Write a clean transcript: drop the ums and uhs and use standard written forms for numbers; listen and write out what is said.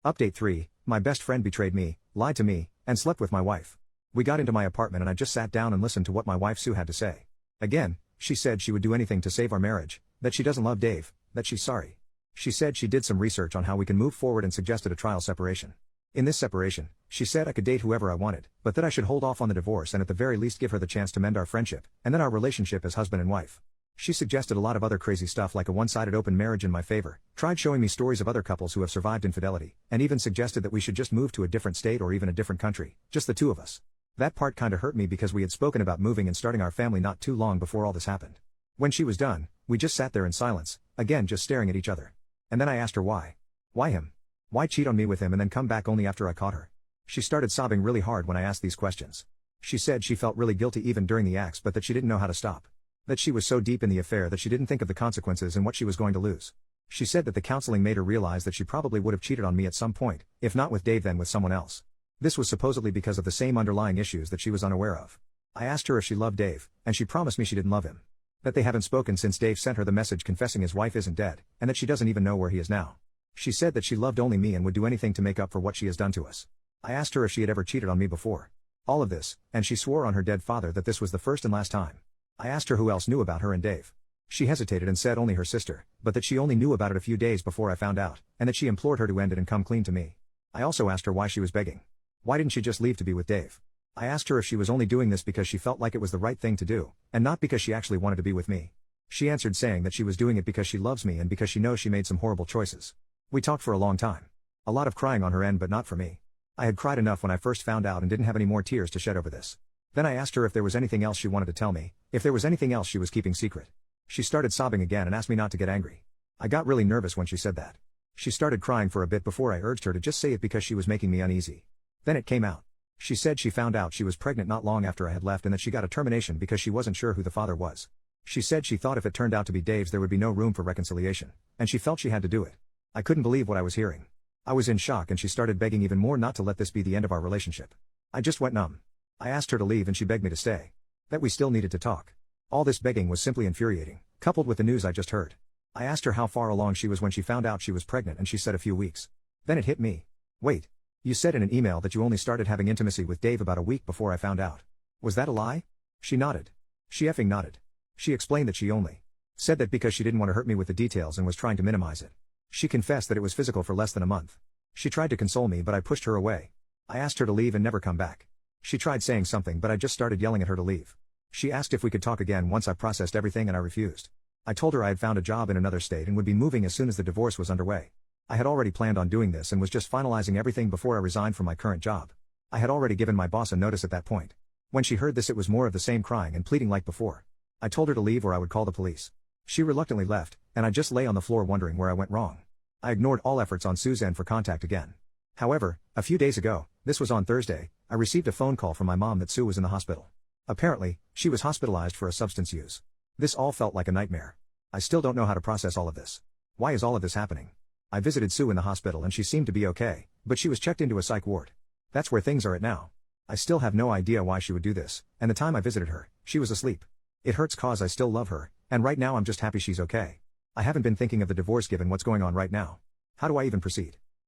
Update 3, my best friend betrayed me, lied to me, and slept with my wife. We got into my apartment and I just sat down and listened to what my wife Sue had to say. Again, she said she would do anything to save our marriage, that she doesn't love Dave, that she's sorry. She said she did some research on how we can move forward and suggested a trial separation. In this separation, she said I could date whoever I wanted, but that I should hold off on the divorce and at the very least give her the chance to mend our friendship, and then our relationship as husband and wife. She suggested a lot of other crazy stuff like a one-sided open marriage in my favor, tried showing me stories of other couples who have survived infidelity, and even suggested that we should just move to a different state or even a different country, just the two of us. That part kinda hurt me because we had spoken about moving and starting our family not too long before all this happened. When she was done, we just sat there in silence, again just staring at each other. And then I asked her why. Why him? Why cheat on me with him and then come back only after I caught her? She started sobbing really hard when I asked these questions. She said she felt really guilty even during the acts but that she didn't know how to stop. That she was so deep in the affair that she didn't think of the consequences and what she was going to lose. She said that the counseling made her realize that she probably would have cheated on me at some point, if not with Dave then with someone else. This was supposedly because of the same underlying issues that she was unaware of. I asked her if she loved Dave, and she promised me she didn't love him. That they haven't spoken since Dave sent her the message confessing his wife isn't dead, and that she doesn't even know where he is now. She said that she loved only me and would do anything to make up for what she has done to us. I asked her if she had ever cheated on me before. All of this, and she swore on her dead father that this was the first and last time. I asked her who else knew about her and Dave. She hesitated and said only her sister, but that she only knew about it a few days before I found out, and that she implored her to end it and come clean to me. I also asked her why she was begging. Why didn't she just leave to be with Dave? I asked her if she was only doing this because she felt like it was the right thing to do, and not because she actually wanted to be with me. She answered saying that she was doing it because she loves me and because she knows she made some horrible choices. We talked for a long time. A lot of crying on her end but not for me. I had cried enough when I first found out and didn't have any more tears to shed over this. Then I asked her if there was anything else she wanted to tell me, if there was anything else she was keeping secret. She started sobbing again and asked me not to get angry. I got really nervous when she said that. She started crying for a bit before I urged her to just say it because she was making me uneasy. Then it came out. She said she found out she was pregnant not long after I had left and that she got a termination because she wasn't sure who the father was. She said she thought if it turned out to be Dave's there would be no room for reconciliation, and she felt she had to do it. I couldn't believe what I was hearing. I was in shock and she started begging even more not to let this be the end of our relationship. I just went numb. I asked her to leave and she begged me to stay. That we still needed to talk. All this begging was simply infuriating, coupled with the news I just heard. I asked her how far along she was when she found out she was pregnant and she said a few weeks. Then it hit me. Wait. You said in an email that you only started having intimacy with Dave about a week before I found out. Was that a lie? She nodded. She effing nodded. She explained that she only said that because she didn't want to hurt me with the details and was trying to minimize it. She confessed that it was physical for less than a month. She tried to console me but I pushed her away. I asked her to leave and never come back. She tried saying something but I just started yelling at her to leave. She asked if we could talk again once I processed everything and I refused. I told her I had found a job in another state and would be moving as soon as the divorce was underway. I had already planned on doing this and was just finalizing everything before I resigned from my current job. I had already given my boss a notice at that point. When she heard this it was more of the same crying and pleading like before. I told her to leave or I would call the police. She reluctantly left, and I just lay on the floor wondering where I went wrong. I ignored all efforts on Sue's end for contact again. However, a few days ago, this was on Thursday, I received a phone call from my mom that Sue was in the hospital. Apparently, she was hospitalized for a substance use. This all felt like a nightmare. I still don't know how to process all of this. Why is all of this happening? I visited Sue in the hospital and she seemed to be okay, but she was checked into a psych ward. That's where things are at now. I still have no idea why she would do this, and the time I visited her, she was asleep. It hurts cause I still love her, and right now I'm just happy she's okay. I haven't been thinking of the divorce given what's going on right now. How do I even proceed?